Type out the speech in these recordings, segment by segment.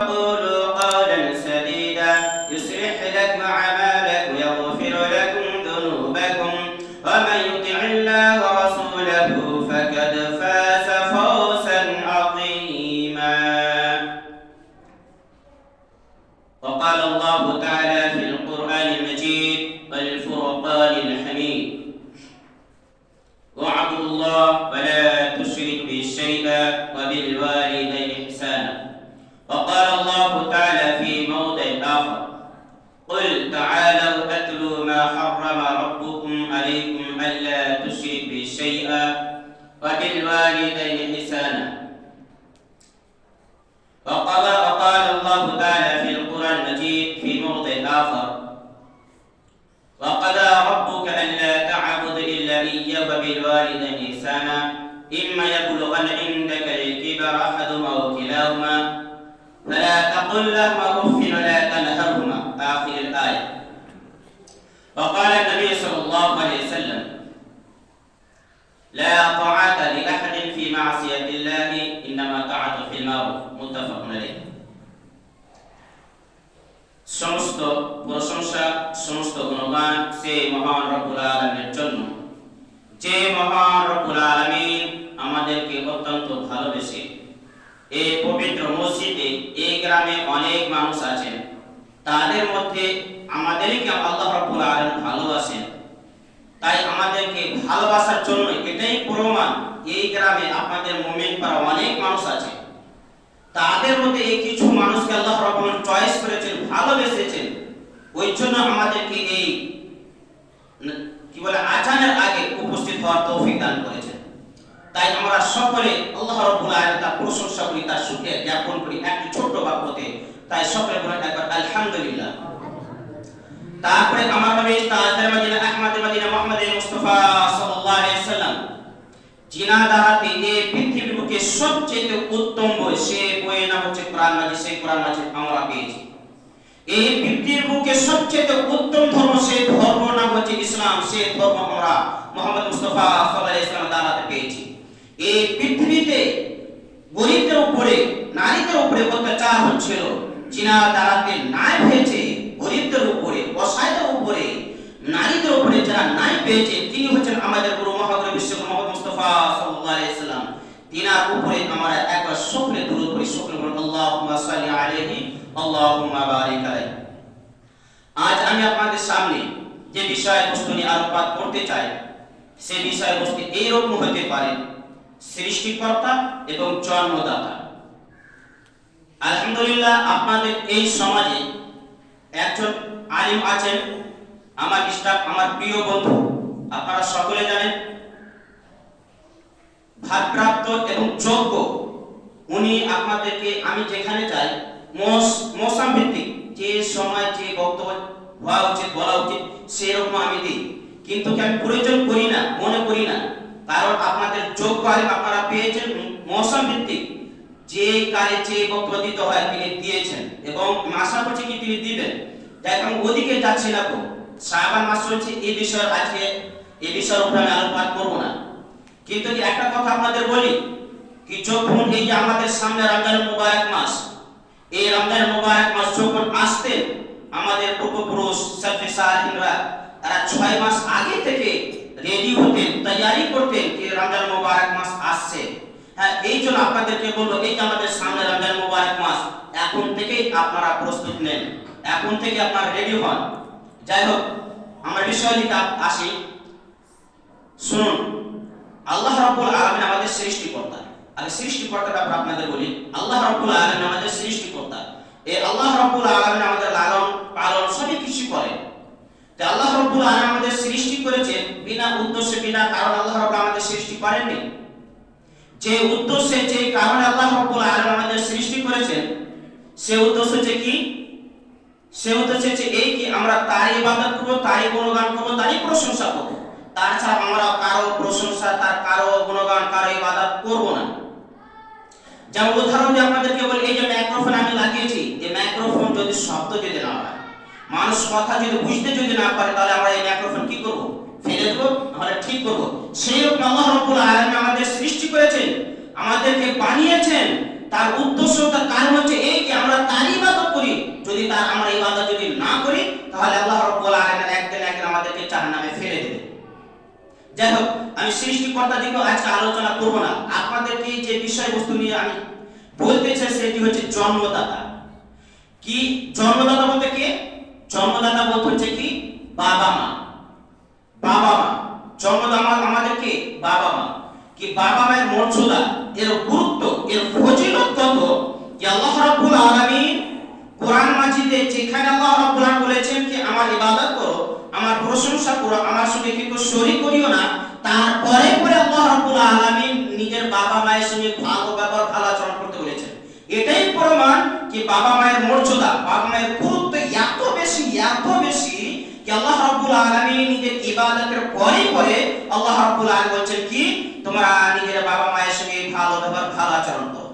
قولوا قولا سديدا يصلح لكم أعمالكم ويغفر لكم ذنوبكم ومن يطع الله ورسوله فقد فاز فوزا عظيما. وقال الله تعالى في القرآن المجيد والفرقان الحميد: واعبدوا الله ولا تشرك به شيئا وبالوالدين إحسانا. وقال الله تعالى في موضع آخر: قل تعالوا أتلوا ما حرم ربكم عليكم ألا تشرك به شيئا وبالوالدين إحسانا. وقال الله تعالى في القرآن المجيد في موضع آخر: وقضى ربك ألا تعبد إلا إياه وبالوالدين إحسانا إما يبلغن عندك الكبر أحدهما أو كلاهما فلا تقل لهما أف ولا تنهرهما. آخر الآية. وقال النبي صلى الله عليه وسلم: لا طاعة لأحد في معصية الله إنما طاعة في المعروف. متفق عليه. সমস্ত প্রশংসা সমস্ত গুণগান সেই মহান রব্বুল আলামিনের জন্য, যে মহান রব্বুল আলামিন আমাদেরকে অত্যন্ত ভালোবেসে এই পবিত্র মসজিদে এই গ্রামে অনেক মানুষ আছেন, তাদের মধ্যে আমাদেরকে আল্লাহ রাব্বুল আলামিন ভালোবাসেন। তাই আমাদেরকে ভালোবাসার জন্য এটাই প্রমাণ, এই গ্রামে আপনাদের মুমিন পাড়া অনেক মানুষ আছে, তাদের মধ্যে এই কিছু মানুষকে আল্লাহ রাব্বুল আলামিন চয়েস করেছেন, ভালোবেসেছেন। ওই জন্য আমাদেরকে এই আজানের আগে উপস্থিত হওয়ার তৌফিক দান করেছেন। তাই আমরা সকলে আল্লাহ রাব্বুল আলামিনের তার প্রশংসা করি, তার শুকরিয়া জ্ঞাপন করি একটি ছোট্ট বাক্যতে। তাই সকলে বলেন একবার আলহামদুলিল্লাহ। তারপরে আমার নবী তাজদার মদিনা আহমদের মদিনা মুহাম্মদের মুস্তাফা সাল্লাল্লাহু আলাইহি ওয়াসাল্লাম জিনা দ্বারাতে এই পৃথিবীর বুকে সবচেয়ে উত্তম বই, সে বইয়ের নাম হচ্ছে কোরআন মাজিদ। সেই কোরআন মাজিদ আমরা পেয়েছি। এই পৃথিবীর বুকে সবচেয়ে উত্তম ধর্ম, সেই ধর্ম নাম হচ্ছে ইসলাম। সেই ধর্ম আমরা মুহাম্মদ মুস্তাফা সাল্লাল্লাহু আলাইহি ওয়াসাল্লাম দ্বারাতে পেয়েছি। এই পৃথিবীতে গরিবদের উপরে, নারীদের উপরে অত্যাচার হচ্ছিল, জিনা দ্বারাতে ন্যায় পেয়েছে গরিবদের উপরে, অসহায়দের উপরে, নারীদের উপরে যারা ন্যায় পেয়েছে, তিনি হচ্ছেন আমাদের গুরু মহাগুরু বিশ্বগুরু মুহাম্মদ মুস্তাফা সাল্লাল্লাহু আলাইহি ওয়াসাল্লাম। তিনার উপরে আমরা একবার সকলে দরুদ পড়ি, সকলে বলুন আল্লাহুম্মা সাল্লি আলাইহি আল্লাহুম্মা বারিক আলাইহি। আজ আমি আপনাদের সামনে যে বিষয়বস্তু নিয়ে আলোচনা করতে চাই, সেই বিষয়বস্তু এইরকম হতে পারে: সৃষ্টিকর্তা এবং জন্মদাতা। আলহামদুলিল্লাহ, আপনাদের এই সমাজে একজন আলিম আছেন, আমার স্টাফ, আমার প্রিয় বন্ধু, আপনারা সকলে জানেন, ভারপ্রাপ্ত এবং যোগ্য। উনি আপনাদেরকে, আমি যেখানে যাই মৌসুম ভিত্তিক যে সময় যে বক্তব্য হওয়া উচিত, বলা উচিত, সেরকম আমি দিই। কিন্তু আমি প্রয়োজন করি না, মনে করি না, কারণ আপনাদের যোগ্য আলিম আপনারা পেয়েছেন। মৌসুম ভিত্তিক যে কাজে যে বক্তব্য দিতে হয় তিনি দিয়েছেন, এবং আশা করছি কি তিনি দিবেন। তাই আমি ওদিকে যাচ্ছি না। শাবান মাস চলছে, এই বিষয়ে আজকে এই বিষয়ের উপরে আমি আলোচনা করব না। কিন্তু একটা কথা আপনাদের বলি, কি যখন এই যে আমাদের সামনে রমজান মুবারক মাস, এই রমজান মুবারক মাস যখন আসতে, আমাদের পূর্বপুরুষ সালফে সালিহিনরা তারা 6 মাস আগে থেকে রেডি হতেন, তৈরি করতেন যে রমজান মুবারক মাস আসছে। হ্যাঁ, এই জন্য আপনাদেরকে বলবো, এই যে আমাদের সামনে রমজান মুবারক মাস, এখন থেকেই আপনারা প্রস্তুত নেন, এখন থেকে আপনারা রেডি হন। যাই হোক, আমরা বিষয় নিয়ে আসি। শুনুন, আল্লাহ রাব্বুল আলামিন আমাদের সৃষ্টিকর্তা। আগে সৃষ্টিকর্তার ব্যাপারে আপনাদের বলি। আল্লাহ রাব্বুল আলামিন আমাদের সৃষ্টিকর্তা। এই আল্লাহ রাব্বুল আলামিন আমাদের লালন পালন সবই কিছু করেন। তো আল্লাহ রাব্বুল আলামিন আমাদের সৃষ্টি করেছেন বিনা উদ্দেশ্যে, বিনা কারণে আল্লাহ রাব্বুল আমাদের সৃষ্টি করেননি। যে উদ্দেশ্যে, যে কারণে আল্লাহ রাব্বুল আলামিন আমাদের সৃষ্টি করেছেন, সে উদ্দেশ্য হচ্ছে কি? সে উদ্দেশ্য হচ্ছে এই কি আমরা তার ইবাদত করব, তারই গুণগান করব, তারই প্রশংসা করব। তাছাড়া আমরা কারো প্রশংসা, তার কারো গুণগান, কারো ইবাদত করব না। যেমন উদাহরণ দিয়ে আপনাদেরকে বলি, এই যে মাইক্রোফোন আমি লাগিয়েছি, এই মাইক্রোফোন যদি শব্দ যদি না হয়, মানুষ কথা যদি বুঝতে যদি না পারে, তাহলে আমরা এই মাইক্রোফোন কি করব? ফেলে দেবো, আমরা ঠিক করব। সেই রকম আল্লাহ রাব্বুল আলামিন আমাদের সৃষ্টি করেছেন, আমাদেরকে বানিয়েছেন, তার উদ্দেশ্য, তার কারণ হচ্ছে এই যে আমরা যাই হোক, আমি সৃষ্টিকর্তা দিকে আজকে আলোচনা করব না। আপনাদেরকে যে বিষয়বস্তু নিয়ে আমি বলতে চাই সেটি হচ্ছে জন্মদাতা। কি জন্মদাতা বলতে কি? জন্মদাতা বলতে হচ্ছে কি বাবা মা। বাবা মা জন্মদাতা আমাদেরকে বাবা মা। কি বাবা মায়ের মর্যাদা, এর গুরুত্ব, এর ফজিলত কত, যে আল্লাহ রাব্বুল আলামিন কোরআন মাজিদে যেখানে আল্লাহ রাব্বুল আলামিন বলেছেন কি আমার ইবাদত করো, আমার প্রশংসা করো, আমার সঙ্গে কেউ শরীক করিও না, তারপরে পরে আল্লাহ রাব্বুল আলামিন নিজের বাবা মায়ের সঙ্গে ভালো ব্যবহার, ভালো আচরণ করতে বলেছেন। এটাই প্রমাণ কি বাবা মায়ের মর্যাদা, বাবা মায়ের গুরুত্ব এত বেশি, এত বেশি কি আল্লাহ রাব্বুল আলামিন নিজের ইবাদতের পরে পরে আল্লাহ রাব্বুল আলামিন বলেছেন কি তোমরা নিজের বাবা মায়ের সঙ্গে ভালো ব্যবহার, ভালো আচরণ করো।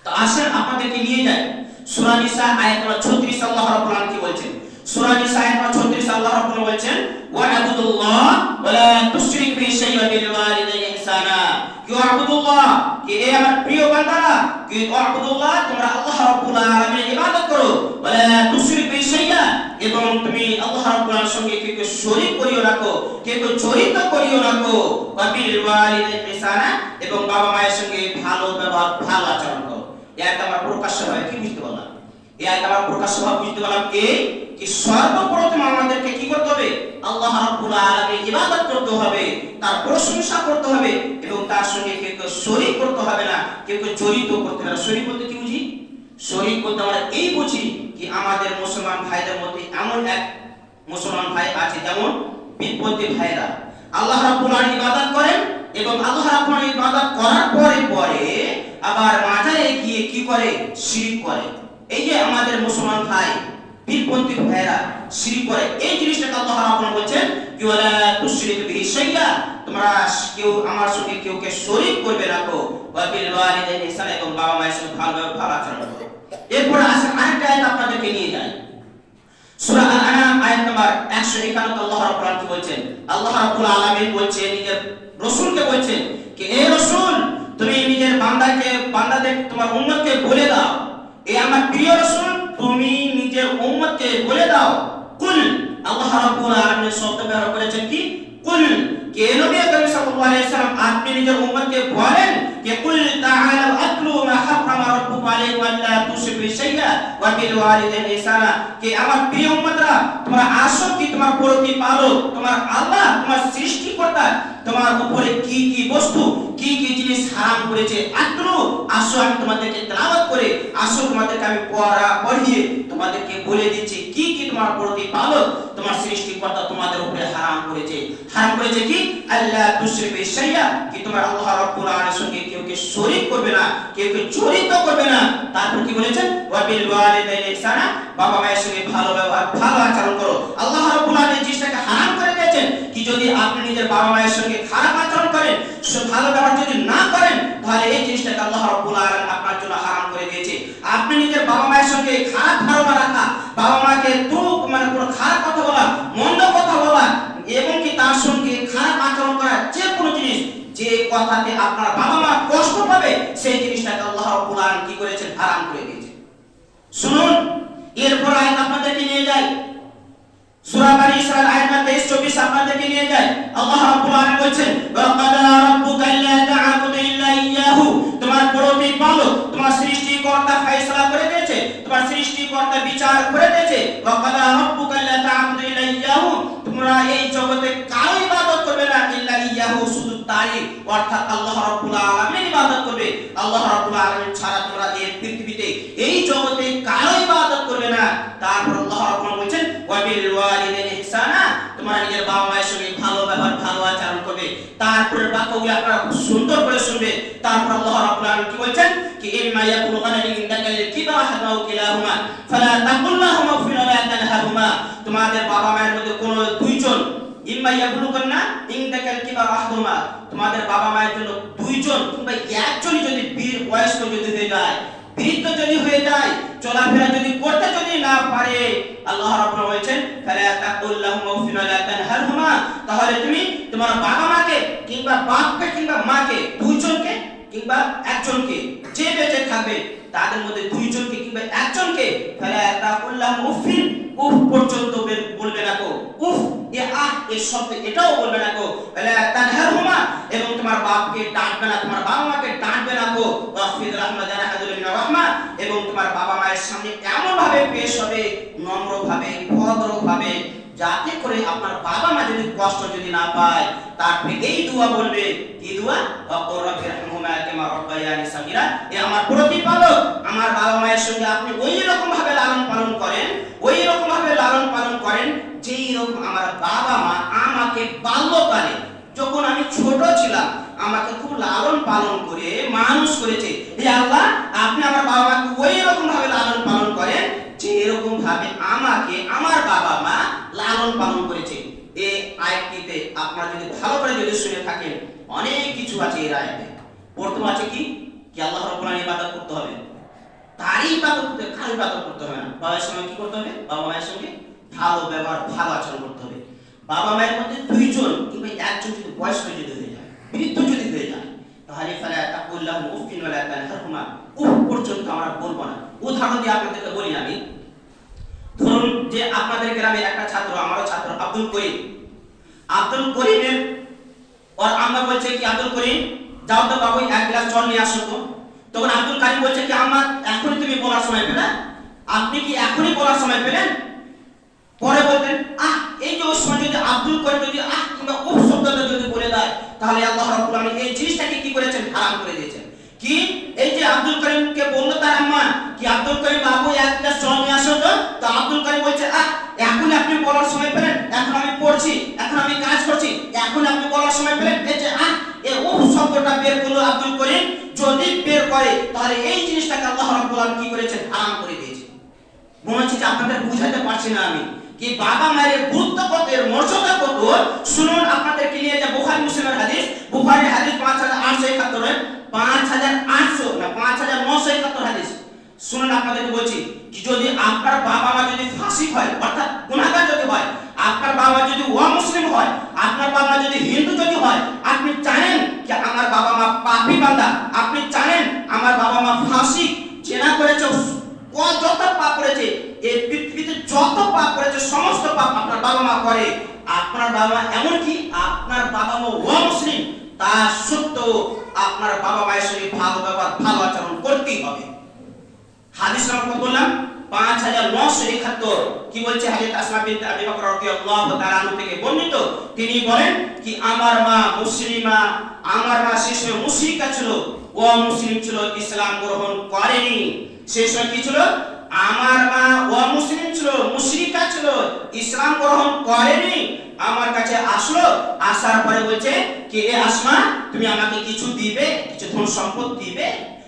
তো আসেন আপনাদেরকে নিয়ে যাই সূরা নিসা আয়াত নম্বর 36। আল্লাহ রাব্বুল আলামিন কি বলেছেন? সূরা নিসা আয়াত নম্বর 36 আল্লাহ রাব্বুল আলামিন বলেছেন ওয়া আবুদুল্লাহ ওয়া লা তুশরিক বিহি শাইআন বিল ওয়ালিদাইনি ইহসানা। কি আবুদুল্লাহ, কি এ আমার প্রিয় বান্দারা, কি আবুদুল্লাহ তোমরা আল্লাহ রাব্বুল আলামিনের ইবাদত করো, ওয়া লা তুশরিক বিহি শাইআন এবং তুমি আল্লাহ রাব্বুল আলামিনের সঙ্গে কেউ শরীক করিও না, কেউ জড়িত করিও না, ওয়া বিল ওয়ালিদাইনি ইহসানা এবং বাবা মায়ের সঙ্গে ভালো ব্যবহার, ভালো আচরণ করো। এটা আমার প্রকাশ্যভাবে কি বুঝতে পারলাম? এই আয়াত আমরা প্রকাশ্যভাবে বুঝতে পারলাম কি সর্বপ্রথম আমাদেরকে কি করতে হবে? আল্লাহ রাব্বুল আলামিনের ইবাদত করতে হবে, তার প্রশংসা করতে হবে এবং তার সঙ্গে কেউ শরীক করতে হবে না, কেউ জড়িত করতে হবে না। শরীক বলতে কি বুঝি? শরীক বলতে আমরা এই বুঝি কি আমাদের মুসলমান ভাইদের মধ্যে এমন এক মুসলমান ভাই আছে যেমন বিপন্থী ভাইরা আল্লাহ রাব্বুল আলামিনের ইবাদত করেন এবং আল্লাহ রাব্বুল আলামিনের ইবাদত করার পরে পরে আবার মাজারে গিয়ে কি করে? শিরক করে। এই যে আমাদের মুসলমান ভাই বীরপন্থী ভাইরা শিরক করে, এই জিনিসটাকে আল্লাহ রাব্বুল আলামিন বলেন কি ওয়ালা তুশরিক বিহি শাইআ, তোমরা কেউ আমার সঙ্গে কেউকে শরীক করবে না, ওয়া বিল ওয়ালিদাইনি ইহসানা এবং বাবা মায়ের সঙ্গে ভালো আচরণ করো। এরপর আসেন আরেকটা আয়াত আপনাদেরকে নিয়ে যাই সূরা আল-আনআম আয়াত নম্বর 151। আল্লাহ রাব্বুল আলামিন বলেছেন, আল্লাহ রাব্বুল আলামিন বলছেন নিজের রাসূলকে বলছেন কি হে রাসূল তুমি নিজের বান্দাদের তোমার উম্মতকে বলে দাও, এই আমার প্রিয় রাসূল তুমি নিজের উম্মতকে বলে দাও, কুল আল্লাহ রাব্বুল আলামিন শব্দ ব্যবহার করেছেন কি কুল, কে নবী করিম সাল্লাল্লাহু আলাইহি ওয়াসাল্লাম আপনি নিজের উম্মতকে বলেন যে কুল তাআলা আতলু মা হারামা রাব্বুকা আলাইকুম আল্লা তুশরিকু বিহি শাইআ ওয়া বিল ওয়ালিদাইনি ইহসানা। কে আমার প্রিয় উম্মতরা তোমরা আসো কি তোমার প্রতিপালক তোমার আল্লাহ তোমার সৃষ্টিকর্তা তোমার উপরে কি কি বস্তু, কি কি জিনিস হারাম করেছে, আতলু আসো আমি তোমাদেরকে তেলাওয়াত করে, আসো তোমাদেরকে আমি পড়িয়ে তোমাদেরকে বলে দিচ্ছি কি কি তোমার প্রতিপালক তোমার সৃষ্টিকর্তা তোমাদের উপরে হারাম করেছে। হারাম করেছে কি আল্লাহ তুশরিকু বিহি শাইআ, কি তোমার আল্লাহ রাব্বুল আলামিনের সঙ্গে কেউকে শরীক করবে না, কেউকে জড়িত করবে না। তারপর কি বলেছেন ওয়া বিল ওয়ালিদাইনি ইহসানা, বাবা মায়ের সঙ্গে ভালো ব্যবহার, ভালো আচরণ করো। আল্লাহ রাব্বুল আলামিন জিনিসটাকে হারাম করে দিয়েছেন কি যদি আপনি নিজের বাবা মায়ের সঙ্গে খারাপ আচরণ করেন, ভালো ব্যবহার যদি না করেন, তাহলে এই জিনিসটাকে আল্লাহ রাব্বুল আলামিন আপনার জন্য হারাম করে দিয়েছে। আপনি নিজের বাবা মায়ের সঙ্গে খারাপ ধারণা রাখা, বাবা মাকে কোনো খারাপ কথা বলা, মন্দ কথা বলা এবং কি তার সঙ্গে খারাপ আচরণ করা, যে কোনো জিনিস যে কথাতে আপনার বাবা মা কষ্ট পাবে সেই জিনিসটাকে আল্লাহ রাব্বুল আলামিন কি করেছেন? হারাম করে দিয়েছে। শুনুন এরপর আয়াত আপনাদেরকে নিয়ে যাই সূরা বনী ইসরাঈল আয়াত 23-24 আপনাদেরকে নিয়ে যাই। আল্লাহ রাব্বুল আলামিন বলেন ওয়া ক্বাদা রাব্বুকা আল্লা তা'বুদু ইল্লা ইয়্যাহু, তোমার প্রতিপালক তোমার সৃষ্টিকর্তা ফয়সালা করে দিয়েছে, তোমার সৃষ্টিকর্তা বিচার করে দিয়েছে ওয়া ক্বাদা রাব্বুকা আল্লা তা'বুদু ইল্লা ইয়্যাহু, তোমরা এই জগতে কারো ইবাদত করবে না ইল্লা ইয়্যাহু, শুধু তারই অর্থাৎ আল্লাহ রাব্বুল আলামিনের ইবাদত করবে। আল্লাহ রাব্বুল আলামিন ছাড়া তোমরা এই পৃথিবীতে এই জগতে কারো ইবাদত করবে না। তারপর আল্লাহ রাব্বুল আলামিন বলেন ওয়া বিল ওয়ালিদাইনি ইহসানা, তোমরা নিজের বাবা মায়ের সঙ্গে ভালো ব্যবহার, ভালো আচরণ করবে। তারপরে বাক্যগুলো আপনারা খুব সুন্দর করে শুনবে। তারপর আল্লাহ রাব্বুল আলামিন কি বলেন কি ইম্মা ইয়াবলুগানা ইনদাকাল কিবারা আহাদুহুমা আও কিলাহুমা ফালা তাকুল লাহুমা উফিন ওয়া লা তানহারহুমা, তোমাদের বাবা মায়ের মধ্যে কোন দুইজন ইম্মা ইয়াবলুগানা ইনদাকাল কিবারা আহাদুহুমা, তোমাদের বাবা মায়ের জন্য দুইজন কিংবা একজনই যদি বয়স্ক যদি হয়ে যায়, বৃদ্ধ যদি হয়ে যায়, চলাফেরা যদি করতে যদি না পারে, আল্লাহ রাব্বুল বলেন ফালা তাকুল লাহুমা উফিন ওয়া লা তানহারহুমা, তাহলে তুমি তোমার বাবা মাকে কিংবা বাপকে কিংবা মাকে, দুইজনকে কিংবা একজনকে, যে বেঁচে থাকবে তাদের মধ্যে দুইজনকে কিংবা একজনকে ফালা তাকুল লাহুমা উফিন, উফ পর্যন্ত বলবে না, উফ এর শব্দ এটাও বলবে না গো, তানহারহুমা, এবং তোমার বাপকে ডাঁটবে না, তোমার বাবা মাকে ডাঁটবে না গো, ওয়াফিদ রাহমাতানা হাদুল মিনার রাহমা, এবং তোমার বাবা মায়ের সামনে এমন ভাবে পেশ হবে, নম্র ভাবে, ভদ্র ভাবে, যাতে করে আপনার বাবা মা যদি কষ্ট যদি না পায়। তারপরে এই দোয়া বলবে, কি দোয়া? ওয়াকুর রাব্বি রহমহুমা কামা রাব্বায়ানি সাগীরা, এ আমার প্রতিপালক, আমার বাবা মায়ের সঙ্গে আপনি ওই রকম ভাবে লালন পালন করেন, ওই রকম ভাবে লালন পালন করেন যেই রকম আমার বাবা মা আমাকে বাল্যকালে, যখন আমি ছোট ছিলাম, আমাকে খুব লালন পালন করে মানুষ করেছে। হে আল্লাহ, আপনি আমার বাবা মাকে ওই রকম ভাবে লালন পালন করেন যে এরকম ভাবে আমাকে আমার বাবা মা লালন পালন করেছে। এই আয়াতটিতে আপনারা যদি ভালো করে যদি শুনে থাকেন, অনেক কিছু আছে এই আয়াতে। প্রথম আছে কি আল্লাহ রাব্বুল আলামিন ইবাদত করতে হবে, তারই ইবাদত করতে, কার ইবাদত করতে হবে না। বাবার সঙ্গে কি করতে হবে? বাবা মায়ের সঙ্গে ভালো ব্যবহার, ভালো আচরণ করতে হবে। বাবা মায়ের মধ্যে দুইজন কিংবা একজন যদি বয়স্ক যদি হয়ে যায়, বৃদ্ধ যদি হয়ে যায়, তাহলে ফালা তাকুল্লাহু উফিন ওয়ালা তানহারহুমা, উফ পর্যন্ত আমরা বলবো না। উদাহরণ দিয়ে আপনাদেরকে বলি আমি, ধরুন যে আপনাদের গ্রামে একটা ছাত্র, আমারও ছাত্র আব্দুল করিম, আব্দুল করিমের ওর আম্মা বলছে কি, আব্দুল করিম যাও তো বাবু এক গ্লাস জল নিয়ে আসো তো। তখন আব্দুল করিম বলছে কি, আম্মা এখনই তুমি বলার সময় পেলে? আপনি কি এখনই বলার সময় পেলেন? পরে বলতেন এই যে ওই সময় যদি আব্দুল করিম যদি কিংবা উফ শব্দটা যদি বলে দেয়, তাহলে আল্লাহ রাব্বুল আলামিন এই জিনিসটাকে কি করেছেন? হারাম করে দিয়েছেন। কি এই যে আব্দুল করিমকে বললো তার আম্মা কি, আব্দুল করিম বাবু এক গ্লাস জল নিয়ে আসো তো। তো আব্দুল করিম বলছে এখন আপনি বলার সময় পেলেন? এখন আমি পড়ছি, এখন আমি কাজ করছি, এখন আপনি বলার সময় পেলেন? এই যে এই উফ শব্দটা বের করলো আব্দুল করিম, যদি বের করে তাহলে এই জিনিসটাকে আল্লাহ রাব্বুল আলামিন কি করেছেন? হারাম করে দিয়েছেন। মনে হচ্ছে যে আপনাদের বুঝাতে পারছি না আমি কি বাবা মায়ের গুরুত্ব কত, এর মর্যাদা কত। শুনুন, আপনাদেরকে নিয়ে যে বুখারী মুসলিমের হাদিস, বুখারী হাদিস 5871, 5800 না 5971 হাদিস। শুনুন, আপনাদেরকে বলছি কি যদি আপনার বাবা মা যদি ফাসিক হয়, অর্থাৎ গুনাহগার যদি হয়, আপনার বাবা যদি অমুসলিম হয়, আপনার বাবা মা যদি হিন্দু যদি হয়, আপনি জানেন যে আমার বাবা মা পাপী বান্দা, আপনি জানেন আমার বাবা মা ফাসিক, জেনা করেছে, যত পাপ করেছে, এই পৃথিবীতে যত পাপ করেছে সমস্ত পাপ আপনার বাবা মা করে। আপনার বাবা মা, এমনকি আপনার বাবা মা অমুসলিম, তা সত্ত্বেও আপনার বাবা মায়ের সঙ্গে ভালো ব্যবহার, ভালো আচরণ করতেই হবে। হাদিস নাম্বার বললাম 5971। কি বলছে? হযরত আসমা বিনতে আবি বকর রাদিয়াল্লাহু তাআলা আনহা থেকে বর্ণিত, তিনি বলেন কি আমার মা মুসলিমা, আমার মা সেই সময় মুশরিকা ছিল, ও মুসলিম ছিল, ইসলাম গ্রহণ করেনি। সেই সময় কি ছিল? আমার মা ও মুসলিম ছিল, মুশরিকা ছিল, ইসলাম গ্রহণ করেনি। আমার কাছে আসলো, আসার পরে বলছে কি, এ আসমা তুমি আমাকে কিছু দিবে, কিছু ধন সম্পদ দিবে?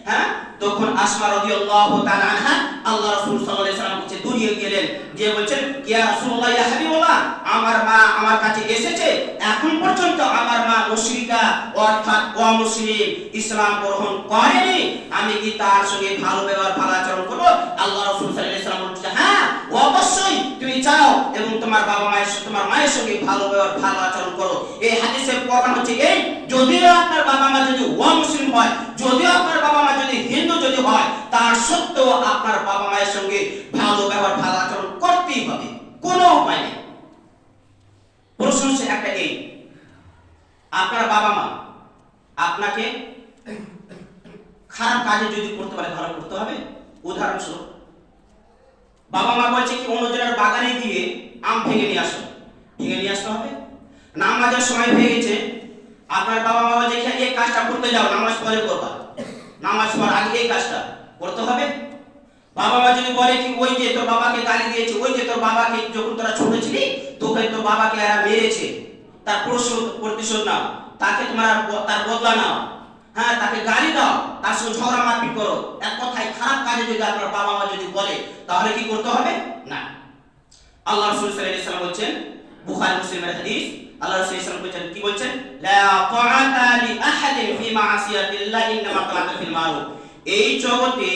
হ্যাঁ, তখন আসমা রাদিয়াল্লাহু তাআলা আনহা আল্লাহ রাসূল সাল্লাল্লাহু আলাইহি ওয়াসাল্লাম কাছে দৌড়িয়ে গেলেন, যে বলছেন ইয়া রাসূলুল্লাহ, ইয়া হাবিবাল্লাহ, আমার মা আমার কাছে এসেছে, এখন পর্যন্ত আমার মা মুশরিকা অর্থাৎ অমুসলিম, ইসলাম গ্রহণ করেনি, আমি কি তার সঙ্গে ভালো ব্যবহার, ভালো আচরণ করব? আল্লাহ রাসূল সাল্লাল্লাহু আলাইহি ওয়াসাল্লাম বলছেন হ্যাঁ অবশ্যই তুমি যাও এবং তোমার বাবা মায়ের সঙ্গে, তোমার মায়ের সঙ্গে ভালো ব্যবহার, ভালো আচরণ করো। এই হাদিসের প্রমাণ হচ্ছে এই, যদিও আপনার বাবা মা যদি অমুসলিম হয়, যদিও আপনার বাবা মা যদি হিন্দু যদি হয়, তার সত্ত্বেও আপনার বাবা মায়ের সঙ্গে ভালো ব্যবহার, ভালো আচরণ করতেই হবে, কোনো উপায় নেই। প্রশ্ন হচ্ছে একটা, এই আপনার বাবা মা আপনাকে খারাপ কাজে যদি করতে পারে, ভালো করতে হবে। উদাহরণস্বরূপ বাবা মা বলছে কি অন্যজনের বাগানে গিয়ে আম ভেঙে নিয়ে আসো, ভেঙে নিয়ে আসতে হবে। নামাজের সময় হয়ে গেছে, আপনার বাবা মা বলছে এই কাজটা করতে যাও, নামাজ পরে করবা, নামাজ পড়ার আগে এই কাজটা করতে হবে। বাবা মা যদি বলে কি ওই যে তোর বাবাকে গালি দিয়েছে, ওই যে তোর বাবাকে যখন তোরা ছোট ছিলি তোকে তোর বাবাকে এরা মেরেছে, তার প্রতিশোধ নাও, তাকে তোমার তার বদলা নাও, হ্যাঁ তাকে গালি দাও, তার সঙ্গে ঝগড়া মারপিট করো, এক কথায় খারাপ কাজে যদি আপনার বাবা মা যদি বলে, তাহলে কি করতে হবে? না। আল্লাহ রাসূল সাল্লাল্লাহু আলাইহি ওয়াসাল্লাম বলেন, বুখারী মুসলিমের হাদিস, আল্লাহ রাসূল সাল্লাল্লাহু আলাইহি ওয়াসাল্লাম কি বলেন? লা তাআতা লি আহাদিন ফি মা'সিয়াতিল্লাহি ইন্নামা তাআতা ফিল মারুফ। এই জগতে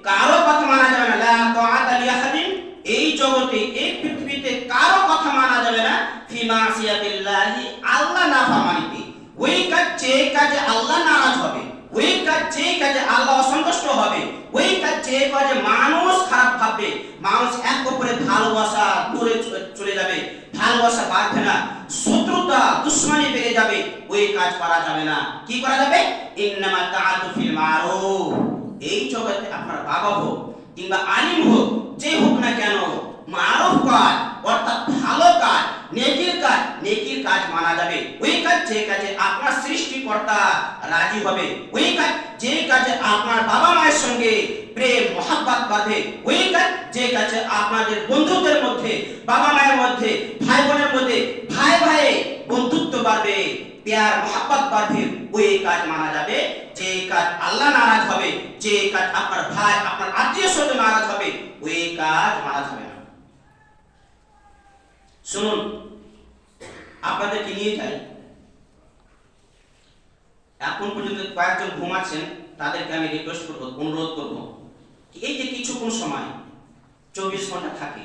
কারো কথা মানা যাবে না। লা তাআতা লি আহাদিন, এই জগতে, এই পৃথিবীতে কারো কথা মানা যাবে না ফি মা'সিয়াতিল্লাহি, আল্লাহ নাফরমানিতে। ওই কাজ যে কাজে আল্লাহ নারাজ হবে, ওই কাজ যে কাজে আল্লাহ অসন্তুষ্ট হবে, ওই কাজ যে কাজে মানুষ খারাপ ভাববে, মানুষ এক অপরের ভালোবাসা দূরে চলে যাবে, ভালোবাসা বাড়বে না, শত্রুতা দুশমনি বেড়ে যাবে, ওই কাজ করা যাবে না। কি করা যাবে? ইন্নামা তাআতু ফিল মারুফ। এই জগতে আপনার বাবা হোক কিংবা আলিম হোক, যে হোক না কেন, মারুফ কাজ অর্থাৎ ভালো কাজ, নেকির কাজ মানা যাবে। ওই কাজ যে কাজে আপনার সৃষ্টিকর্তা রাজি হবে, ওই কাজ যে কাজে আপনার বাবা মায়ের সঙ্গে প্রেম মহব্বত বাঁধে, ওই কাজ যে কাজে আপনাদের বন্ধুদের মধ্যে, বাবা মায়ের মধ্যে, ভাই বোনের মধ্যে, ভাই ভাই বন্ধুত্ব বাড়বে, প্যার মহব্বত বাড়বে, ওই কাজ মানা যাবে। যে কাজ আল্লাহ নারাজ হবে, যে কাজ আপনার ভাই আপনার আত্মীয় স্বজন নারাজ হবে, ওই কাজ মানা যাবে না। শুনুন, আপনাদেরকে নিয়ে যাই। এখন পর্যন্ত কয়েকজন ঘুমাচ্ছেন, তাদেরকে আমি রিকোয়েস্ট করব, অনুরোধ করব, এই যে কিছুক্ষণ সময় 24 ঘন্টা থাকে,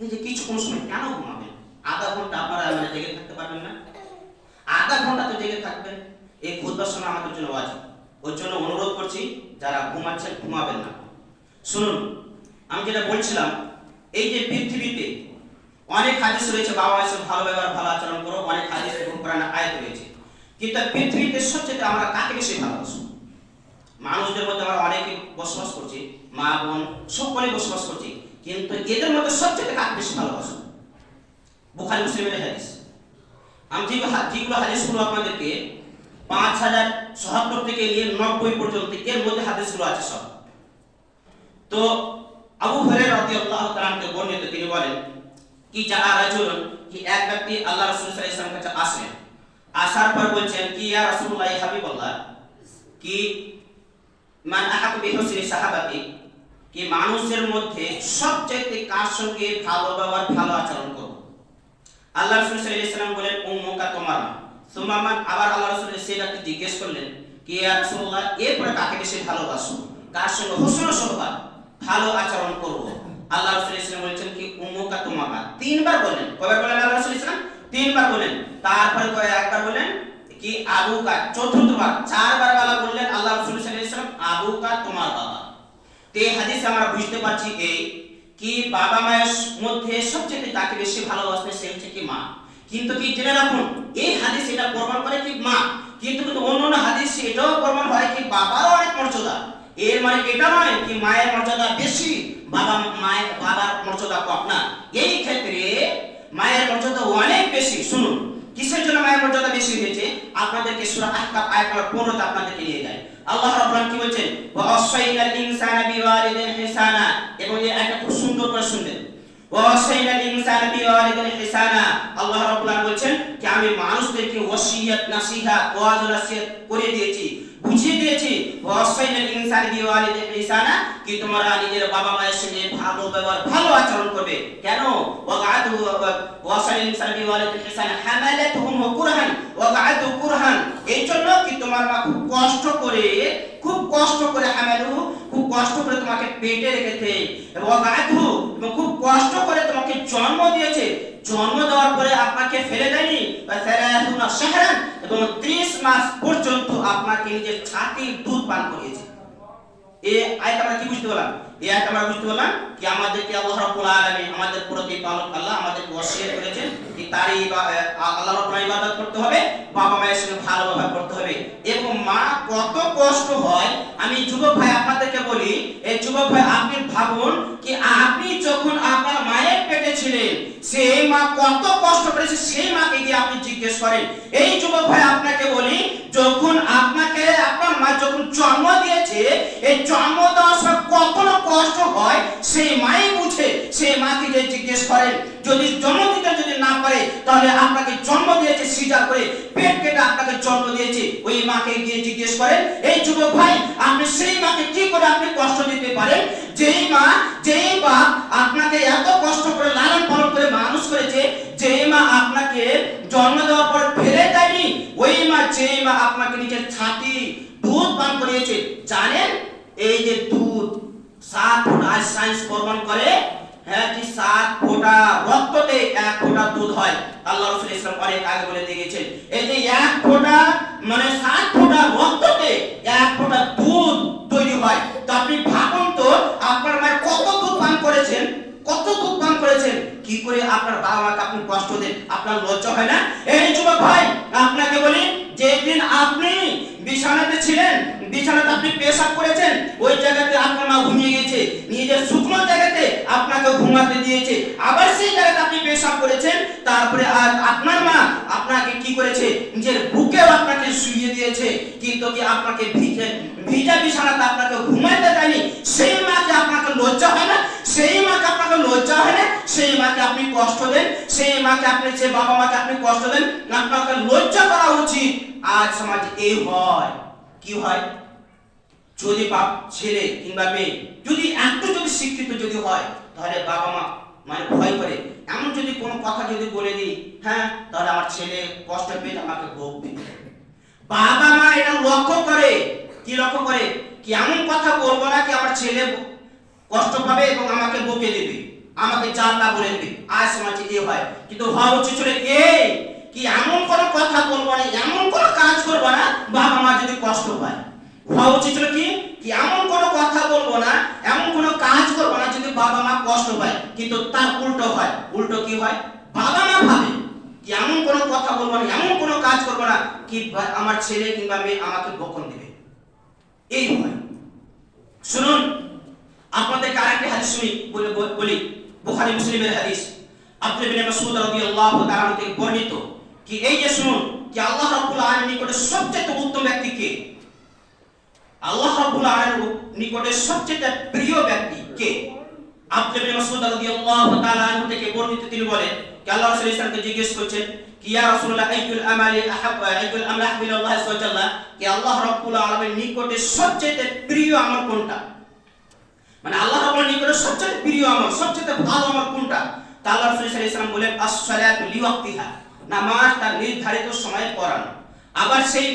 এই যে কিছুক্ষণ সময় কেন ঘুমাবেন? আধা ঘন্টা আপনারা জেগে থাকতে পারবেন না? আধা ঘন্টা তো জেগে থাকবেন। এই খুতবার সময় আমাদের জন্য ওয়াজিব। ওর জন্য অনুরোধ করছি, যারা ঘুমাচ্ছেন ঘুমাবেন না। শুনুন, আমি যেটা বলছিলাম, এই যে পৃথিবীতে অনেক হাদিস রয়েছে, বাবা মায়ের সাথে ভালো ব্যবহার, ভালো আচরণ করো, অনেক হাদিস এবং কোরআনের আয়াত রয়েছে। কিন্তু পৃথিবীতে সবচেয়ে আমরা কাকে বেশি ভালোবাসি? মানুষদের মধ্যে আমরা অনেকে বসবাস করছি, মা বোন সকলে বসবাস করছি, কিন্তু এদের মধ্যে সবচেয়ে কাকে বেশি ভালোবাসো? বুখারী মুসলিমের হাদিস। আমি যেগুলো হাদিসগুলো আপনাদেরকে 5077 থেকে নিয়ে 90 পর্যন্ত এর মধ্যে হাদিসগুলো আছে সব। তো আবু হুরায়রা রাদিয়াল্লাহু তাআলা থেকে বর্ণিত, তিনি বলেন কি জাআ রাজুলুন, কি এক ব্যক্তি আল্লাহ রাসূল সাল্লাল্লাহু আলাইহি ওয়াসাল্লামের কাছে আসলেন। আসার পর বলছেন কি ইয়া রাসূলুল্লাহ, ইয়া হাবিবাল্লাহ, কি মান আহাকু বিহুসনি সাহাবাতি, কি মানুষের মধ্যে সবচেয়ে কার সঙ্গে ভালো ব্যবহার, ভালো আচরণ করব? আল্লাহ রাসূল সাল্লাল্লাহু আলাইহি ওয়াসাল্লাম বলেন উম্মুকা, তোমার মা। সুম্মান, আবার আল্লাহ রাসূল সেটাকে জিজ্ঞেস করলেন কি ইয়া রাসূলুল্লাহ, এরপরে কাকে বেশি ভালোবাসো, কার সঙ্গে হুসনুল সুহবাত, ভালো আচরণ করব? আল্লাহ রাসূল সাল্লাল্লাহু আলাইহি ওয়াসাল্লাম বলেছেন কি উম্মুকা, তোমার মা। তিনবার বলেন। কয়বার বলেন আল্লাহ রাসূল সাল্লাল্লাহু আলাইহি ওয়াসাল্লাম? তিনবার বলেন। তারপরে একবার বলেন কি আবুকা, চতুর্থবার। চারবার আল্লাহ বললেন আল্লাহ রাসূল সাল্লাল্লাহু আলাইহি ওয়াসাল্লাম আবুকা, তোমার বাবা। তো এই হাদিসে আমরা বুঝতে পারছি এই কি বাবা মায়ের মধ্যে সবচেয়ে তাকে বেশি ভালোবাসবে সে হচ্ছে কি মা। কিন্তু কি জেনে রাখুন, এই হাদিস এটা প্রমাণ করে কি মা, কিন্তু অন্য হাদিস এটাও প্রমাণ হয় কি বাবারও অনেক মর্যাদা। এর মানে এটা নয় কি মায়ের মর্যাদা বেশি, বাবার মর্যাদা কম না। এই ক্ষেত্রে মায়ের মর্যাদা অনেক বেশি। শুনুন কিসের জন্য মায়ের মর্যাদা বেশি হয়েছে, আপনাদেরকে সূরা আহকাফ আয়াত নম্বর 15 আপনাদেরকে নিয়ে যায়। আল্লাহ রাব্বুল আলামিন কি বলছেন, ওয়া আসাইনাল ইনসানা বিওয়ালিদিহি ইহসানা, এবং এই আয়াতটা খুব সুন্দর করে শুনবেন। ওয়া আসাইনাল ইনসানা বিওয়ালিদিহি ইহসানা, আল্লাহ রাব্বুল আলামিন বলছেন যে আমি মানুষদেরকে ওসিয়ত, নসিহত, ওয়াজ ও নসিহত করে দিয়েছি, বুঝিয়ে দিয়েছি। ওয়া আসাইনাল ইনসানা বিওয়ালিদিহি ইহসানা, কি তোমরা নিজের বাবা মায়ের সঙ্গে ভালো ব্যবহার, ভালো আচরণ করবে। কেন? ওয়াগাদু ওয়া আসাইনাল ইনসানা বিওয়ালিদিহি ইহসানা হামালাতুহুম কুরহান ওয়াগাদু কুরহান, এই জন্য কি তোমার মা খুব কষ্ট করে হামালু, খুব কষ্ট করে তোমাকে পেটে রেখেছে, এবং ওয়াগাদু, এবং খুব কষ্ট করে তোমাকে জন্ম দিয়েছে। জন্ম দেওয়ার পরে আপনাকে ফেলে দেয়নি, এবং 30 মাস পর্যন্ত আপনাকে নিজের ছাতির দুধ পান করিয়েছে। এই আয়াত আমরা কি বুঝতে পারলাম? এই আয়াত আমরা বুঝতে পারলাম কি আমাদেরকে আল্লাহ রাব্বুল আলামিন, আমাদের প্রতিপালক আল্লাহ আমাদেরকে ওসিয়ত করেছেন কি তারই আল্লাহ রাব্বুল ইবাদত করতে হবে, বাবা মায়ের সঙ্গে ভালো ব্যবহার করতে হবে। এবং মা কত কষ্ট হয়, আমি যুবক ভাই আপনাদেরকে বলি, এই যুবক ভাই আপনি ভাবুন কি আপনি যখন আপনার মায়ের পেটে ছিলেন, সেই মা কত কষ্ট করেছে, সেই মাকে গিয়ে আপনি জিজ্ঞেস করেন। এই যুবক ভাই আপনাকে বলি, যখন আপনাকে আপনার মা যখন জন্ম দিয়েছে, এই জন্ম দেওয়ার সময় কত কষ্ট হয় সেই মাই বুঝে। সেই মাকে গিয়ে জিজ্ঞেস করেন, যদি জন্ম দিতে যদি না পারে, তাহলে আপনাকে জন্ম দিয়েছে সিজার করে, পেট কেটে আপনাকে জন্ম দিয়েছে, ওই মাকে গিয়ে জিজ্ঞেস করেন। এই যুবক ভাই আপনি সেই মাকে কি করে আপনি কষ্ট দিতে পারেন, যেই মা, যেই বাপ আপনাকে এত কষ্ট করে লালন পালন করে মানুষ করেছে, যেই মা আপনাকে জন্ম দেওয়ার পর ফেলে দেয়নি, ওই মা, যেই মা আপনাকে নিজের ছাতি দুধ পান করিয়েছে। জানেন এই যে দুধ 7 ফোঁটা, সায়েন্স প্রমাণ করে হ্যাঁ যে 7 ফোঁটা রক্ততে 1 ফোঁটা দুধ হয়। আল্লাহ রাসূল ইসলাম অনেক আগে বলে দিয়েছেন, এই যে 1 ফোঁটা মানে 7 ফোঁটা রক্ততে 1 ফোঁটা দুধ তৈরি হয়। তো আপনি ভাবুন তো আপনার মা কত দুধ পান করেছেন, কত দুধ পান করেছেন, কি করে আপনার বাবা মাকে আপনি কষ্ট দেন? আপনার লজ্জা হয় না? এই যুবক ভাই, আপনাকে বলি, যেদিন আপনি বিছানাতে ছিলেন, বিছানাতে আপনি পেশাব করেছেন, ওই জায়গাতে আপনার মা ঘুমিয়ে গেছে, নিজের শুকনো জায়গাতে আপনাকে ঘুমাতে দিয়েছে, আবার সেই জায়গাতে আপনি পেশাব করেছেন, তারপরে আপনার মা আপনাকে কি করেছে, নিজের বুকেও আপনাকে শুইয়ে দিয়েছে, কিন্তু কি আপনাকে ভিজা বিছানাতে আপনাকে ঘুমাতে দেয়নি। সেই মাকে আপনাকে লজ্জা হয় না? সেই মাকে আপনাকে লজ্জা হয় না? সেই মাকে আপনি কষ্ট দেন, সেই মাকে আপনি, যে বাবা মাকে আপনি কষ্ট দেন, আপনাকে লজ্জা করা উচিত। আজ সমাজে এই হয়, কি হয়, যদি বাপ ছেলে কিংবা মেয়ে যদি একটু যদি শিক্ষিত যদি হয়, তাহলে বাবা মা মানে ভয় করে, এমন যদি কোনো কথা যদি বলে দিই, হ্যাঁ তাহলে আমার ছেলে কষ্ট পেয়ে আমাকে বকবে। বাবা মা এটা লক্ষ্য করে, কি লক্ষ্য করে, কি এমন কথা বলবো না কি আমার ছেলে কষ্ট পাবে এবং আমাকে বকে দেবে, আমাকে যা তা বলে দেবে। আজ সমাজে এই হয়, কিন্তু হওয়া উচিত ছিল এই কি এমন কোনো কথা বলবো না, এমন কোনো কাজ করবো না বাবা মা যদি কষ্ট পায়। হওয়া উচিত ছিল কি এমন কোনো কথা বলবো না, এমন কোনো কাজ করবো না যদি বাবা মা কষ্ট পায়। কিন্তু তার উল্টো হয়, উল্টো কি হয়, বাবা মা ভাবে কি এমন কোনো কথা বলবো না, এমন কোনো কাজ করবো না কি আমার ছেলে কিংবা মেয়ে আমাকে বকন দিবে। এই হয়। শুনুন, আপনাদেরকে আরেকটি হাদিস বলি, বুখারী মুসলিমের হাদিস। আব্দুল্লাহ ইবনে মাসউদ রাদিয়াল্লাহু তাআলা থেকে বর্ণিত কি এই যে শুনুন কি আল্লাহ রাব্বুল আলামিনের নিকটে সবচেয়ে উত্তম ব্যক্তি কে? আল্লাহ রাব্বুল আলামিনের নিকটে সবচেয়ে প্রিয় ব্যক্তি কে? আব্দুল্লাহ ইবনে মাসউদ রাদিয়াল্লাহু তাআলা থেকে বর্ণিত, তিনি বলেন কি আল্লাহ রাসূল সাল্লাল্লাহু আলাইহি ওয়াসাল্লামকে জিজ্ঞেস করছেন কি ইয়া রাসূলুল্লাহ আইয়ুল আমালি আহাব্বু আইয়ুল আমলি আহাব্বু ইলাল্লাহ আযজা ওয়া জাল্লা, কি আল্লাহ রাব্বুল আলামিনের নিকটে সবচেয়ে প্রিয় আমল কোনটা? মানে আল্লাহ রাব্বুল নিকটে সবচেয়ে প্রিয় আমল, সবচেয়ে ভালো আমল কোনটা? তা আল্লাহ রাসূল সাল্লাল্লাহু আলাইহি ওয়াসাল্লাম বলেন আস-সালাতু লিওয়াক্তিহা, নামাজ তার নির্ধারিত সময়ে পড়ানো। আবার সেই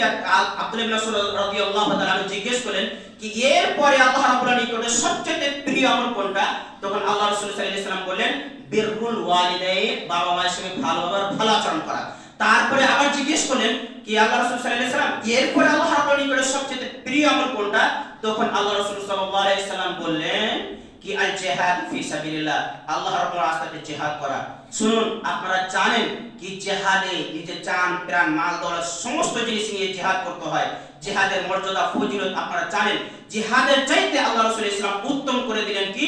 আব্দুল্লাহ ইবনে মাসউদ রাদিয়াল্লাহু তাআলা জিজ্ঞেস করলেন কি এরপরে আল্লাহ রাব্বুল নিকটে সবচেয়ে প্রিয় আমল কোনটা? তখন আল্লাহ রাসূল সাল্লাল্লাহু আলাইহি ওয়াসাল্লাম বলেন বিররুল ওয়ালিদাইন, বাবা মায়ের সঙ্গে ভালো ব্যবহার, ভালো আচরণ করা। তারপরে আবার জিজ্ঞেস করলেন কি আল্লাহ রাসূল সাল্লাল্লাহু আলাইহি ওয়াসাল্লাম এরপরে আল্লাহ রাব্বুল নিকটে সবচেয়ে প্রিয় আমল কোনটা? তখন আল্লাহ রাসূল সাল্লাল্লাহু আলাইহি ওয়াসাল্লাম বললেন কি আল জিহাদ ফি সাবিলিল্লাহ, আল্লাহ রাব্বুল রাস্তাতে জিহাদ করা। শুনুন, আপনারা জানেন কি জিহাদে নিজের জান প্রাণ মাল দৌলত সমস্ত জিনিস নিয়ে জিহাদ করতে হয়। জিহাদের মর্যাদা ফজিলত আপনারা জানেন। জিহাদের চাইতে আল্লাহ রাসূল ইসলাম উত্তম করে দিলেন কি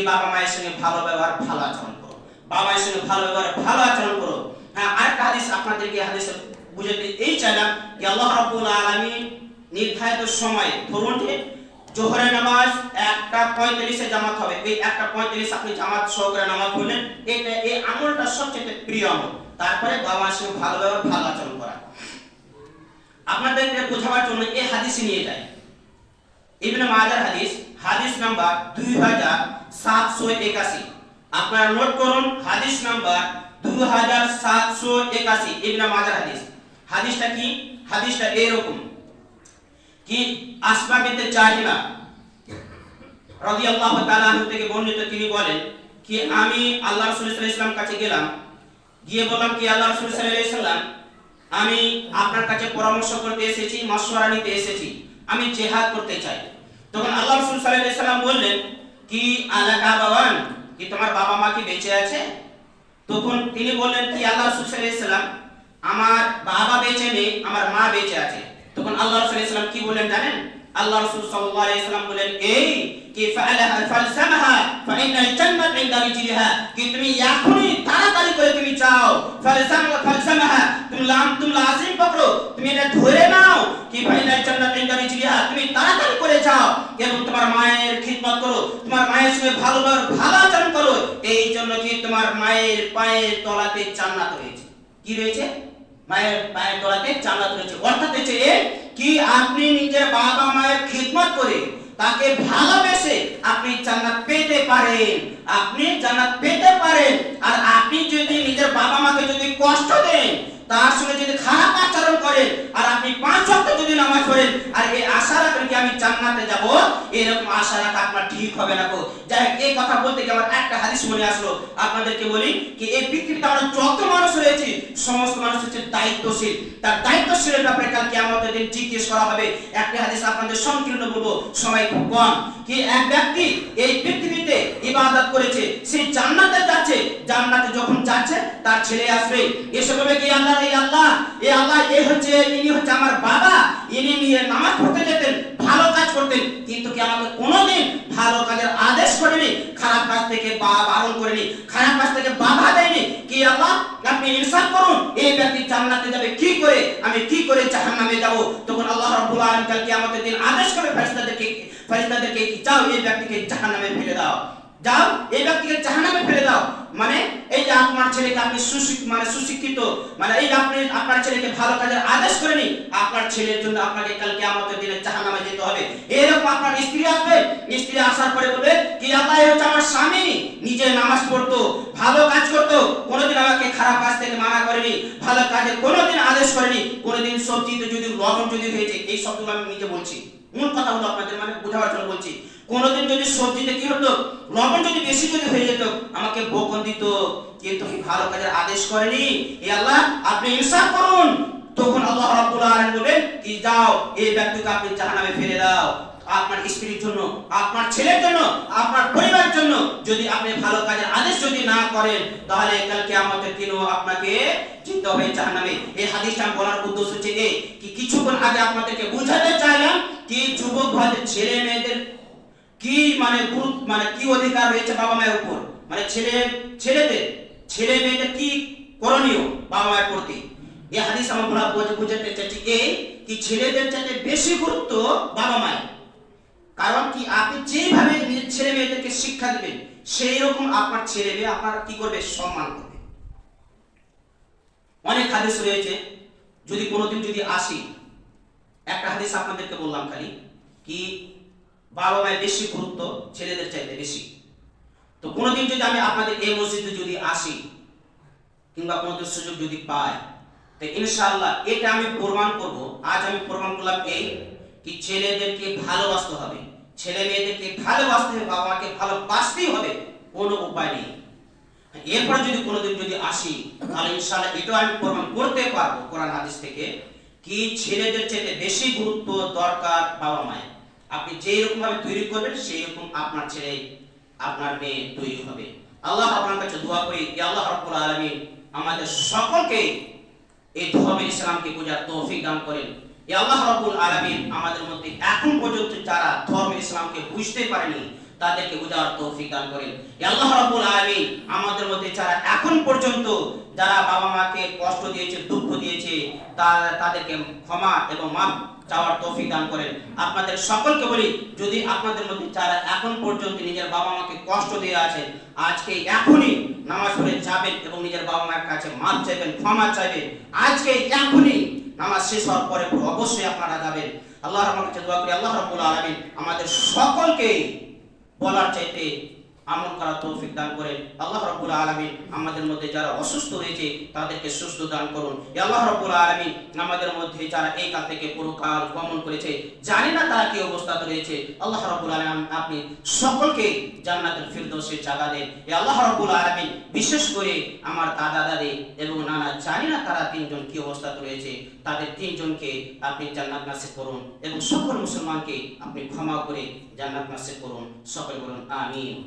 বাবা মায়ের সঙ্গে ভালো ব্যবহার, ভালো আচরণ করো, বাবা মায়ের সঙ্গে ভালো ব্যবহার, ভালো আচরণ করো। হ্যাঁ, আরেকটা হাদিস আপনাদেরকে হাদিসে বুঝাতে এই চাইলাম কি আল্লাহ রাব্বুল আলামিন নির্ধারিত সময়, ধরুন যে জোহরের নামাজ 1:45 এ জামাত হবে, এই 1:45 আপনি জামাত সহকারে নামাজ পড়লেন, এটা এই আমলটা সবচেয়ে প্রিয় আমল। তারপরে বাবা মায়ের সঙ্গে ভালো ব্যবহার, ভালো আচরণ করা। আপনাদেরকে বোঝাবার জন্য এই হাদিসে নিয়ে যাই, ইবনে মাজার হাদিস, হাদিস নাম্বার 2781। আপনারা নোট করুন, হাদিস নাম্বার 2781, ইবনে মাজার হাদিস। হাদিসটা কি? হাদিসটা এরকম কি আসমা বিনতে জাহিলা রাদিয়াল্লাহু তাআলা আনহা থেকে বর্ণিত, তিনি বলেন কি আমি আল্লাহ রাসূল সাল্লাল্লাহু আলাইহি ওয়াসাল্লাম কাছে গেলাম, গিয়ে বললাম কি আল্লাহ রাসূল সাল্লাল্লাহু আলাইহি ওয়াসাল্লাম আমি আপনার কাছে পরামর্শ করতে এসেছি, মাশওয়ারা নিতে এসেছি, আমি জিহাদ করতে চাই। তখন আল্লাহ রাসূল সাল্লাল্লাহু আলাইহি ওয়াসাল্লাম বললেন কি আলাকা বাবান, কি তোমার বাবা মা কি বেঁচে আছে? তখন তিনি বললেন কি আল্লাহ রাসূল সাল্লাল্লাহু আলাইহি ওয়াসাল্লাম আমার বাবা বেঁচে নেই, আমার মা বেঁচে আছে। তখন আল্লাহ রাসূল সাল্লাল্লাহু আলাইহি ওয়াসাল্লাম কি বলেন জানেন? আল্লাহ রাসূল সাল্লাল্লাহু আলাইহি ওয়াসাল্লাম বলেন এই কি ফাআলাহা ফালসামাহা ফাইনাল জান্নাত ইনদা রিজলিহা, কি তুমি এখনই তাড়াতাড়ি করে তুমি চাও, ফালসামাহা তুমি লাজিম পকড়ো, তুমি এটা ধরে নাও কি ফাইনাল জান্নাত ইনদা রিজলিহা, তুমি তাড়াতাড়ি করে চাও এবং তোমার মায়ের খিদমত করো, তোমার মায়ের সঙ্গে ভালো আচরণ করো। এই জন্য কি তোমার মায়ের পায়ের তলাতে জান্নাত রয়েছে। কি রয়েছে? মায়ের পায়ের তলাতে জান্নাত রয়েছে। অর্থাৎ হচ্ছে কি আপনি নিজের বাবা মায়ের খিদমত করে তাকে ভালোবেসে আপনি জান্নাত পেতে পারেন, আপনি জান্নাত পেতে পারেন। আর আপনি যদি নিজের বাবা মাকে যদি কষ্ট দেন, তার সঙ্গে যদি খারাপ আচরণ করেন, আর আপনি 5 ওয়াক্ত যদি নামাজ পড়েন আর এই আশা রাখেন কি আমি জান্নাতে যাব, এরকম আশা রাখা আপনার ঠিক হবে না। যাই হোক, এই কথা বলতে গিয়ে আমার একটা হাদিস মনে আসলো, আপনাদেরকে বলি কি এই পৃথিবীতে আমরা যত মানুষ রয়েছি সমস্ত মানুষ হচ্ছে দায়িত্বশীল। তার দায়িত্বশীলের ব্যাপারে কাল কিয়ামতের দিন জিজ্ঞেস করা হবে। একটা হাদিস আপনাদের সংকীর্ণ বলবো, সময় খুব কম, কি এক ব্যক্তি এই পৃথিবীতে ইবাদত করেছে, সে জান্নাতে যাচ্ছে, জান্নাতে যখন যাচ্ছে তার ছেলে আসবে, এসে বলবে কি আল্লাহ এই আল্লাহ এই হচ্ছে ইনি হচ্ছে আমার বাবা, ইনি নিয়ে নামাজ পড়তে যেতেন, ভালো কাজ করতেন, কিন্তু কি আমাকে কোনোদিন ভালো কাজের আদেশ করেনি, খারাপ কাজ থেকে বারণ করেনি, খারাপ কাজ থেকে বাধা দেয়নি। কি আল্লাহ আপনি ইনসাফ করুন, এই ব্যক্তি জান্নাতে যাবে কি করে, আমি কি করে জাহান্নামে যাব? তখন আল্লাহ রাব্বুল আলামিন কাল কিয়ামতের দিন আদেশ করে ফেরেশতাদেরকে যাও এই ব্যক্তিকে জাহান্নামে ফেলে দাও, যাও এই ব্যক্তিকে জাহান্নামে ফেলে দাও। মানে এই যে আপনার ছেলেকে আপনি সুশিক্ষিত, মানে এই আপনি আপনার ছেলেকে ভালো কাজের আদেশ করেনি, আপনার ছেলের জন্য আপনাকে কাল কিয়ামতের দিনে জাহান্নামে যেতে হবে। এরকম আপনার স্ত্রী আসবে, স্ত্রী আসার পরে বলবে কি আল্লাহ এই হচ্ছে আমার স্বামী, নিজে নামাজ পড়তো, ভালো কাজ করতো, কোনোদিন আমাকে খারাপ কাজ থেকে মানা করেনি, ভালো কাজে কোনোদিন আদেশ করেনি, কোনোদিন সবজিতে যদি লবণ যদি হয়েছে, এই শব্দগুলো আমি নিজে বলছি, মূল কথা হলো আপনাদের মানে বোঝাবার জন্য বলছি, কোনোদিন যদি সবজিতে কি হতো লবণ যদি বেশি যদি হয়ে যেত আমাকে বকন দিত, কিন্তু কি ভালো কাজের আদেশ করেনি। এ আল্লাহ আপনি ইনসাফ করুন। তখন আল্লাহ রাব্বুল আলামিন বলেন কি যাও এই ব্যক্তিকে আপনি জাহান্নামে ফেলে দাও। আপনার স্ত্রীর জন্য, আপনার ছেলের জন্য, আপনার পরিবারের জন্য যদি আপনি ভালো কাজের আদেশ যদি না করেন, তাহলে কাল কিয়ামতের দিনও আপনাকে যেতে হবে জাহান্নামে। এই হাদিসটা বলার উদ্দেশ্য হচ্ছে এই কি কিছুক্ষণ আগে আপনাদেরকে বুঝাতে চাইলাম কি যুবক ভাইদের ছেলে মেয়েদের কি মানে কি অধিকার রয়েছে বাবা মায়ের উপর, মানে ছেলে মেয়েদের কি করণীয় বাবা মায়ের প্রতি। এই হাদিস আমরা বুঝাতে চাইছি এই কি ছেলেদের চাইতে বেশি গুরুত্ব বাবা মায়ের। কারণ কি আপনি যেভাবে নিজের ছেলে মেয়েদেরকে শিক্ষা দিবেন সেই রকম আপনার ছেলে মেয়ে আপনার কি করবে, সম্মান করবে। অনেক হাদিস রয়েছে, যদি কোনোদিন যদি আসি, একটা হাদিস আপনাদেরকে বললাম খালি কি বাবা মায়ের বেশি গুরুত্ব ছেলেদের চাইতে বেশি। তো কোনোদিন যদি আমি আপনাদের এই মসজিদে যদি আসি কিংবা কোনোদিন সুযোগ যদি পাই, তো ইনশাআল্লাহ এটা আমি প্রমাণ করব। আজ আমি প্রমাণ করলাম এই কি ছেলেদেরকে ভালোবাসতে হবে, ছেলে মেয়েদেরকে ভালোবাসতে হবে, বাবা মাকে ভালোবাসতেই হবে, কোনো উপায় নেই। এরপরে যদি কোনোদিন যদি আসি তাহলে ইনশাআল্লাহ এটাও আমি প্রমাণ করতে পারবো কোরআন হাদিস থেকে কি ছেলেদের চাইতে বেশি গুরুত্ব দরকার বাবা মায়ের। আপনি যেই রকম ভাবে তৈরি করবেন সেই রকম আপনার ছেলে আপনার মেয়ে তৈরি হবে। আল্লাহ আপনার কাছে দোয়া করি যে আল্লাহ রাব্বুল আলামিন আমাদের সকলকে এই ধর্ম ইসলামকে বোঝার তৌফিক দান করেন। এই আল্লাহ রাব্বুল আলামিন আমাদের মধ্যে এখন পর্যন্ত যারা ধর্ম ইসলামকে বুঝতে পারেনি তাদেরকে বোঝার তৌফিক দান করেন। এই আল্লাহ রাব্বুল আলামিন আমাদের মধ্যে যারা এখন পর্যন্ত যারা বাবা মাকে কষ্ট দিয়েছে, দুঃখ দিয়েছে, তাদেরকে ক্ষমা এবং মাফ চাওয়ার তৌফিক দান করেন। আপনাদের সকলকে বলি যদি আপনাদের মধ্যে যারা এখন পর্যন্ত নিজের বাবা মাকে কষ্ট দিয়ে আছেন, আজকে এখনই নামাজ পড়ে যাবেন এবং নিজের বাবা মায়ের কাছে মাফ চাইবেন, ক্ষমা চাইবেন। আজকে এখনই নামাজ শেষ হওয়ার পরে অবশ্যই আপনারা যাবেন। আল্লাহর কাছে দোয়া করি আল্লাহ রাব্বুল আলামিন আমাদের সকলকে বলার চাইতে আমল করার তৌফিক দান করেন। আল্লাহ রাব্বুল আলামিন আমাদের মধ্যে যারা অসুস্থ হয়েছে তাদেরকে সুস্থ দান করুন। আল্লাহ রাব্বুল আলামিন আমাদের মধ্যে যারা এই কাল থেকে পরকাল গমন করেছে জানি না তারা কি অবস্থাতে রয়েছে, আল্লাহ রাব্বুল আলামিন আপনি সকলকে জান্নাতুল ফিরদৌসের জায়গা দেন। আল্লাহ রাব্বুল আলামিন বিশেষ করে আমার দাদা দাদি এবং নানা জানি না তারা তিনজন কি অবস্থাতে রয়েছে, তাদের তিনজনকে আপনি জান্নাত নসিব করুন এবং সকল মুসলমানকে আপনি ক্ষমা করে জান্নাত নসিব করুন। সকলে বলুন আমিন।